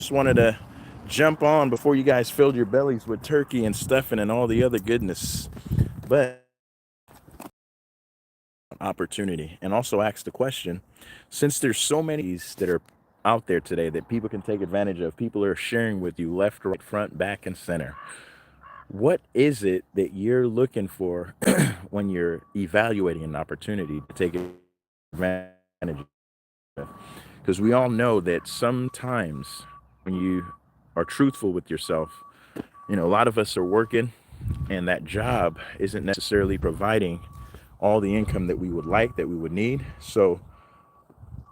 Just wanted to jump on before you guys filled your bellies with turkey and stuffing and all the other goodness. But opportunity, and also ask the question, since there's so many that are out there today that people can take advantage of, people are sharing with you left, right, front, back, and center. What is it that you're looking for when you're evaluating an opportunity to take advantage of? Because we all know that sometimes when you are truthful with yourself, a lot of us are working and that job isn't necessarily providing all the income that we would like, that we would need. So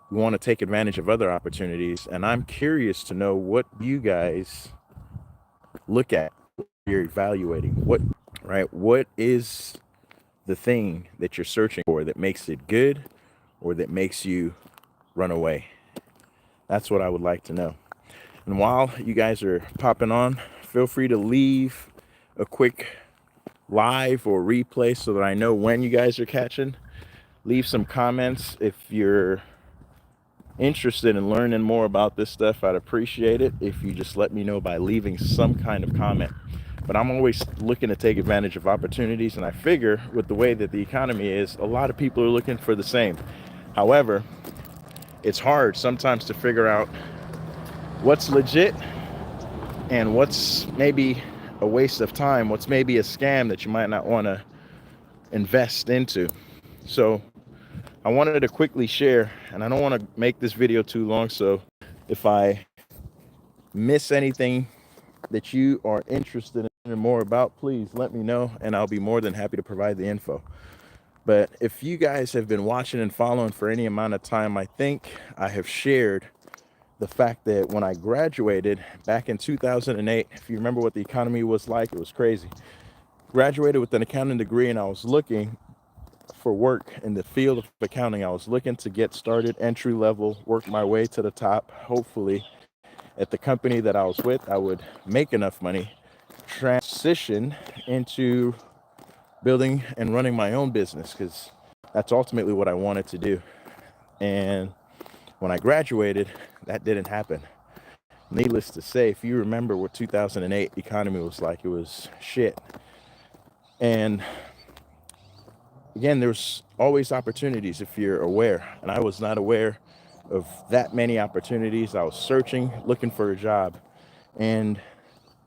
we want to take advantage of other opportunities. And I'm curious to know what you guys look at, you're evaluating. What is the thing that you're searching for that makes it good or that makes you run away? That's what I would like to know. And while you guys are popping on, feel free to leave a quick live or replay so that I know when you guys are catching. Leave some comments if you're interested in learning more about this stuff. I'd appreciate it if you just let me know by leaving some kind of comment. But I'm always looking to take advantage of opportunities, and I figure with the way that the economy is, a lot of people are looking for the same. However, it's hard sometimes to figure out what's legit and what's maybe a waste of time, what's maybe a scam that you might not want to invest into. So I wanted to quickly share, and I don't want to make this video too long, so if I miss anything that you are interested in more about, please let me know and I'll be more than happy to provide the info. But if you guys have been watching and following for any amount of time, I think I have shared the fact that when I graduated back in 2008, if you remember what the economy was like, it was crazy. Graduated with an accounting degree, and I was looking for work in the field of accounting. I was looking to get started entry level, work my way to the top. Hopefully at the company that I was with, I would make enough money, transition into building and running my own business, because that's ultimately what I wanted to do. And when I graduated, that didn't happen. Needless to say, if you remember what 2008 economy was like, it was shit. And again, there's always opportunities if you're aware. And I was not aware of that many opportunities. I was searching, looking for a job. And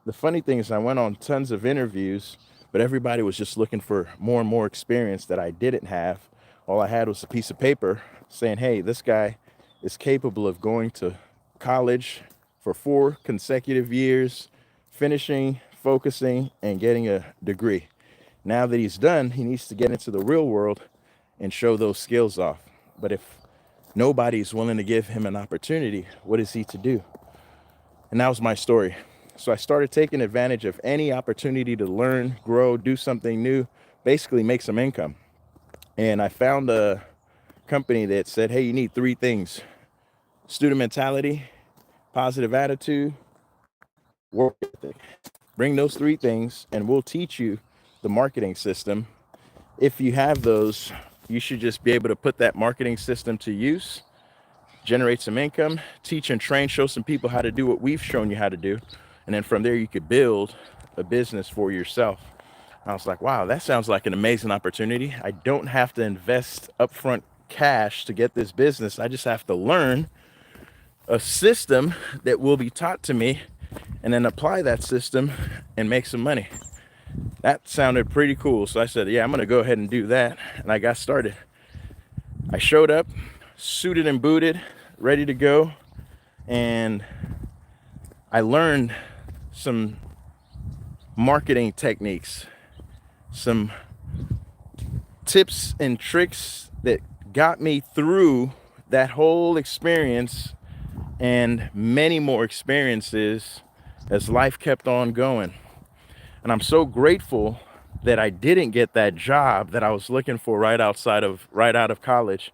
the funny thing is I went on tons of interviews, but everybody was just looking for more and more experience that I didn't have. All I had was a piece of paper saying, hey, this guy is capable of going to college for 4 consecutive years, finishing, focusing, and getting a degree. Now that he's done, he needs to get into the real world and show those skills off. But if nobody's willing to give him an opportunity, what is he to do? And that was my story. So I started taking advantage of any opportunity to learn, grow, do something new, basically make some income. And I found a company that said, hey, you need 3 things: student mentality, positive attitude, work ethic. Bring those 3 things and we'll teach you the marketing system. If you have those, you should just be able to put that marketing system to use, generate some income, teach and train, show some people how to do what we've shown you how to do. And then from there, you could build a business for yourself. I was like, wow, that sounds like an amazing opportunity. I don't have to invest upfront cash to get this business. I just have to learn a system that will be taught to me and then apply that system and make some money. That sounded pretty cool. So I said, yeah, I'm going to go ahead and do that. And I got started. I showed up, suited and booted, ready to go. And I learned some marketing techniques, some tips and tricks that got me through that whole experience and many more experiences as life kept on going. And I'm so grateful that I didn't get that job that I was looking for right out of college.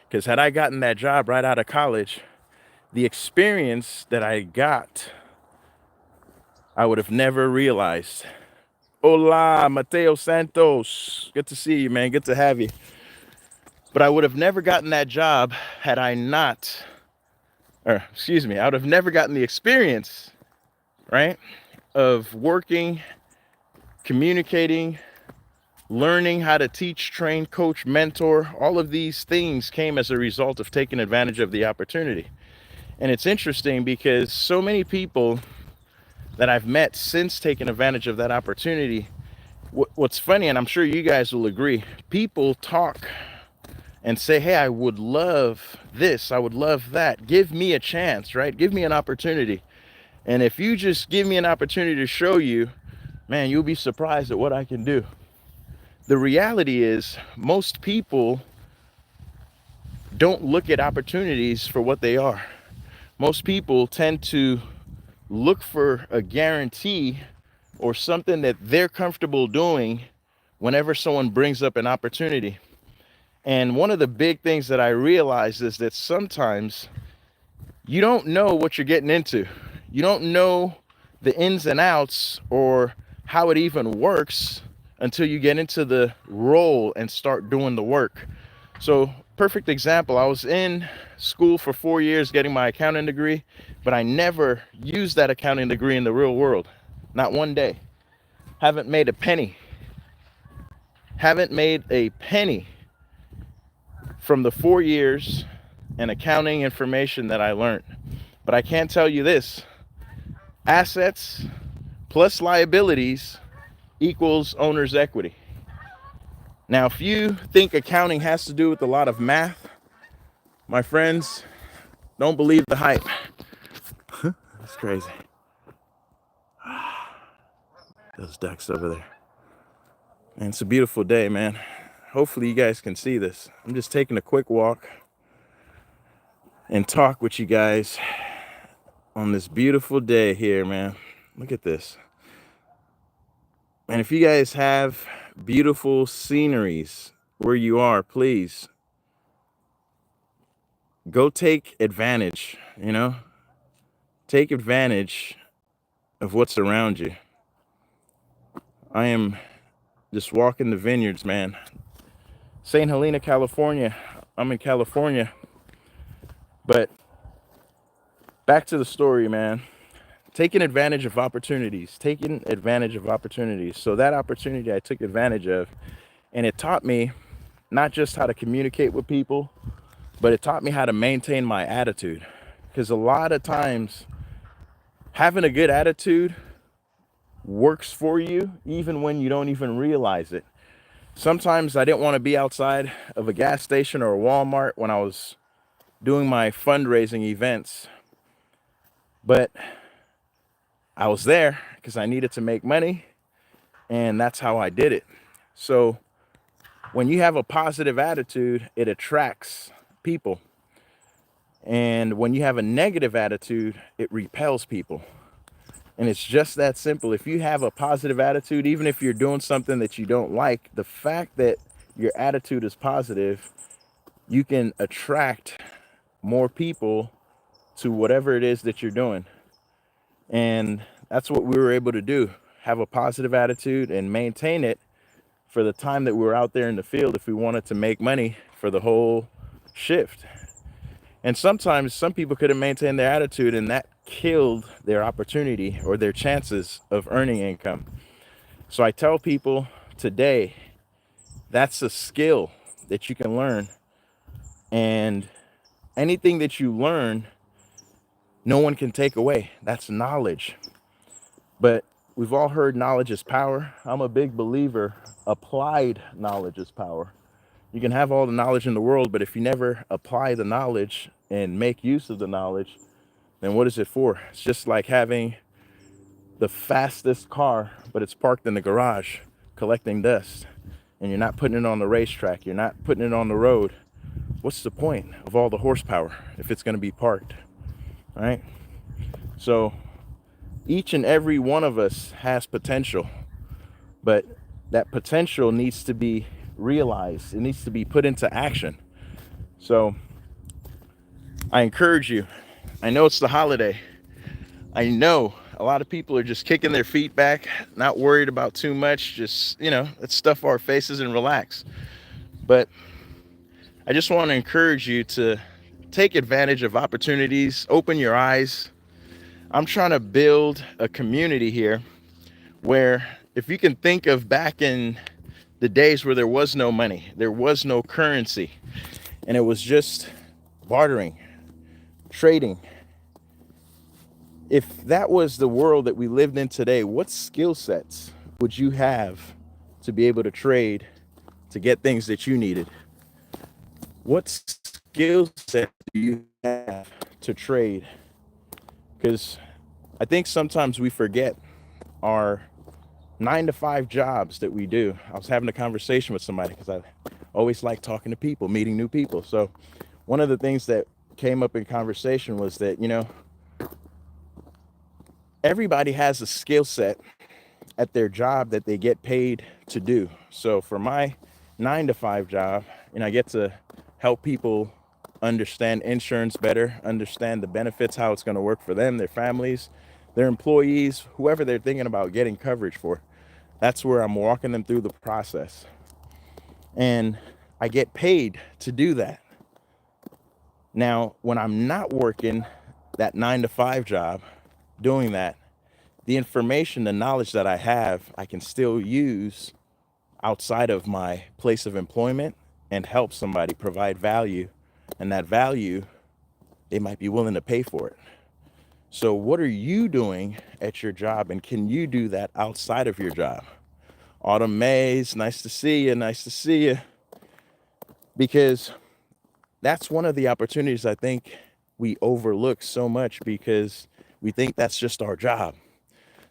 Because had I gotten that job right out of college, the experience that I got, I would have never realized. Hola, Mateo Santos. Good to see you, man. Good to have you. But I would have never gotten that job had I not or excuse me, I would have never gotten the experience, right, of working, communicating, learning how to teach, train, coach, mentor. All of these things came as a result of taking advantage of the opportunity. And it's interesting because so many people that I've met since taking advantage of that opportunity, what's funny, and I'm sure you guys will agree, people talk and say, hey, I would love this, I would love that, give me a chance, right? Give me an opportunity. And if you just give me an opportunity to show you, man, you'll be surprised at what I can do. The reality is most people don't look at opportunities for what they are. Most people tend to look for a guarantee or something that they're comfortable doing whenever someone brings up an opportunity. And one of the big things that I realized is that sometimes you don't know what you're getting into. You don't know the ins and outs or how it even works until you get into the role and start doing the work. So, perfect example, I was in school for 4 years getting my accounting degree, but I never used that accounting degree in the real world. Not one day. Haven't made a penny. Haven't made a penny from the 4 years and accounting information that I learned. But I can tell you this, assets plus liabilities equals owner's equity. Now, if you think accounting has to do with a lot of math, my friends, don't believe the hype. That's crazy. Those ducks over there. And it's a beautiful day, man. Hopefully you guys can see this. I'm just taking a quick walk and talk with you guys on this beautiful day here, man. Look at this. And if you guys have beautiful sceneries where you are, please go take advantage, take advantage of what's around you. I am just walking the vineyards, man. St. Helena, California. I'm in California. But back to the story, man. Taking advantage of opportunities. So that opportunity I took advantage of, and it taught me not just how to communicate with people, but it taught me how to maintain my attitude. Because a lot of times, having a good attitude works for you even when you don't even realize it. Sometimes I didn't want to be outside of a gas station or a Walmart when I was doing my fundraising events, but I was there because I needed to make money, and that's how I did it. So when you have a positive attitude, it attracts people. And when you have a negative attitude, it repels people. And it's just that simple. If you have a positive attitude, even if you're doing something that you don't like, the fact that your attitude is positive, you can attract more people to whatever it is that you're doing. And that's what we were able to do. Have a positive attitude and maintain it for the time that we were out there in the field if we wanted to make money for the whole shift. And sometimes some people couldn't maintain their attitude, and that killed their opportunity or their chances of earning income. So I tell people today, that's a skill that you can learn. And anything that you learn, no one can take away. That's knowledge. But we've all heard knowledge is power. I'm a big believer, applied knowledge is power. You can have all the knowledge in the world, but if you never apply the knowledge and make use of the knowledge, then what is it for? It's just like having the fastest car, but it's parked in the garage collecting dust, and you're not putting it on the racetrack, you're not putting it on the road. What's the point of all the horsepower if it's going to be parked? All right? So each and every one of us has potential, but that potential needs to be realized. It needs to be put into action. So I encourage you. I know it's the holiday. I know a lot of people are just kicking their feet back, not worried about too much. Just, let's stuff our faces and relax. But I just want to encourage you to take advantage of opportunities, open your eyes. I'm trying to build a community here where, if you can think of back in the days where there was no money, there was no currency, and it was just bartering, trading. If that was the world that we lived in today, what skill sets would you have to be able to trade to get things that you needed? What skill set do you have to trade? Because I think sometimes we forget our 9 to 5 jobs that we do. I was having a conversation with somebody because I always like talking to people, meeting new people. So one of the things that came up in conversation was that, everybody has a skill set at their job that they get paid to do. So for my 9 to 5 job, I get to help people understand insurance better, understand the benefits, how it's going to work for them, their families, their employees, whoever they're thinking about getting coverage for. That's where I'm walking them through the process. And I get paid to do that. Now, when I'm not working that 9 to 5 job, doing that, the information, the knowledge that I have, I can still use outside of my place of employment and help somebody, provide value. And that value, they might be willing to pay for it. So what are you doing at your job, and can you do that outside of your job? Autumn Mays, nice to see you. Nice to see you. Because that's one of the opportunities I think we overlook so much, because we think that's just our job.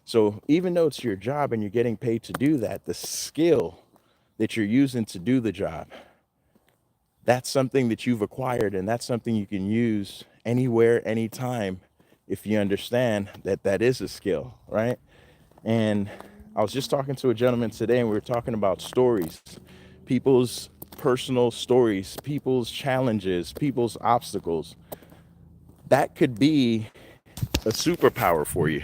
So even though it's your job and you're getting paid to do that, the skill that you're using to do the job, that's something that you've acquired, and that's something you can use anywhere, anytime, if you understand that that is a skill, right? And I was just talking to a gentleman today, and we were talking about stories, people's personal stories, people's challenges, people's obstacles. That could be a superpower for you.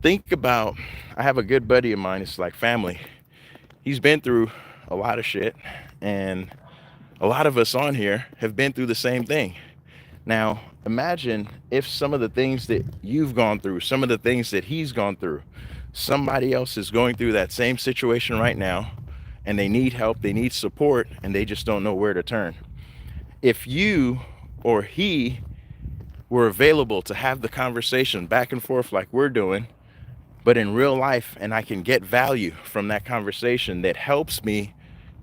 Think about, I have a good buddy of mine, it's like family. He's been through a lot of shit, and a lot of us on here have been through the same thing. Now, imagine if some of the things that you've gone through, some of the things that he's gone through, somebody else is going through that same situation right now, and they need help, they need support, and they just don't know where to turn. If you or he were available to have the conversation back and forth like we're doing, but in real life, and I can get value from that conversation that helps me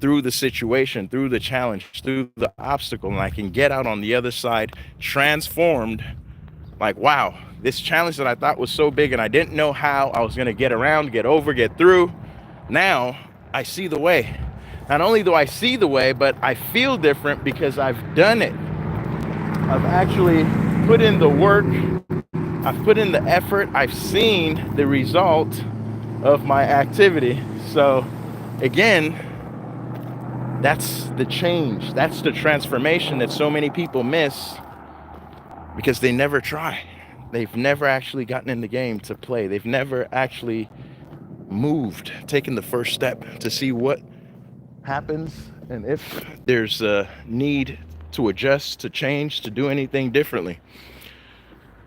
through the situation, through the challenge, through the obstacle, and I can get out on the other side transformed, like, wow, this challenge that I thought was so big and I didn't know how I was gonna get around, get over, get through, now I see the way. Not only do I see the way, but I feel different because I've done it. I've actually put in the work, I've put in the effort, I've seen the result of my activity. So again, that's the change, that's the transformation that so many people miss because they never try. They've never actually gotten in the game to play. They've never actually moved, taken the first step to see what happens and if there's a need to adjust, to change, to do anything differently.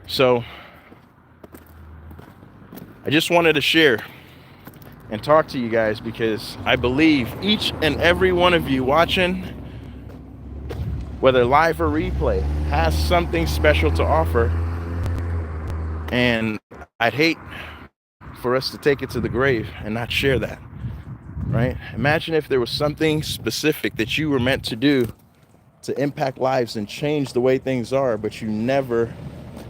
So I just wanted to share and talk to you guys because I believe each and every one of you watching, whether live or replay, has something special to offer. And I'd hate for us to take it to the grave and not share that, right? Imagine if there was something specific that you were meant to do to impact lives and change the way things are, but you never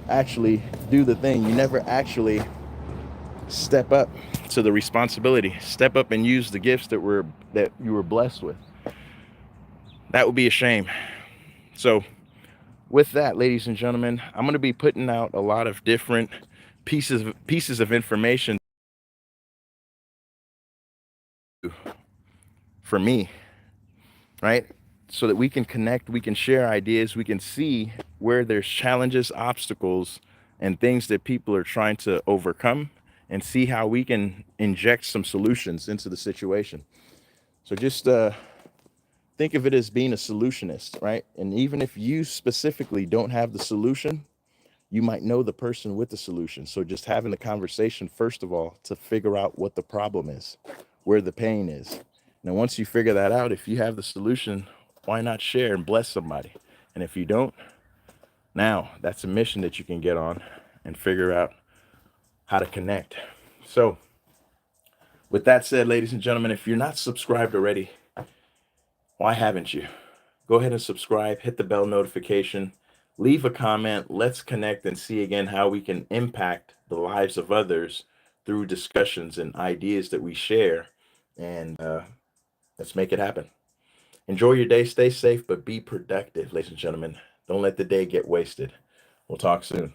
actually do the thing. You never actually step up to the responsibility, step up and use the gifts that you were blessed with. That would be a shame. So with that, ladies and gentlemen, I'm going to be putting out a lot of different pieces of information for me, right? So that we can connect, we can share ideas, we can see where there's challenges, obstacles, and things that people are trying to overcome, and see how we can inject some solutions into the situation. So just think of it as being a solutionist, right? And even if you specifically don't have the solution, you might know the person with the solution. So just having the conversation, first of all, to figure out what the problem is, where the pain is. Now, once you figure that out, if you have the solution, why not share and bless somebody? And if you don't, now that's a mission that you can get on and figure out how to connect. So, with that said, ladies and gentlemen, if you're not subscribed already, why haven't you? Go ahead and subscribe, hit the bell notification, leave a comment. Let's connect and see again how we can impact the lives of others through discussions and ideas that we share. And let's make it happen. Enjoy your day. Stay safe, but be productive, ladies and gentlemen. Don't let the day get wasted. We'll talk soon.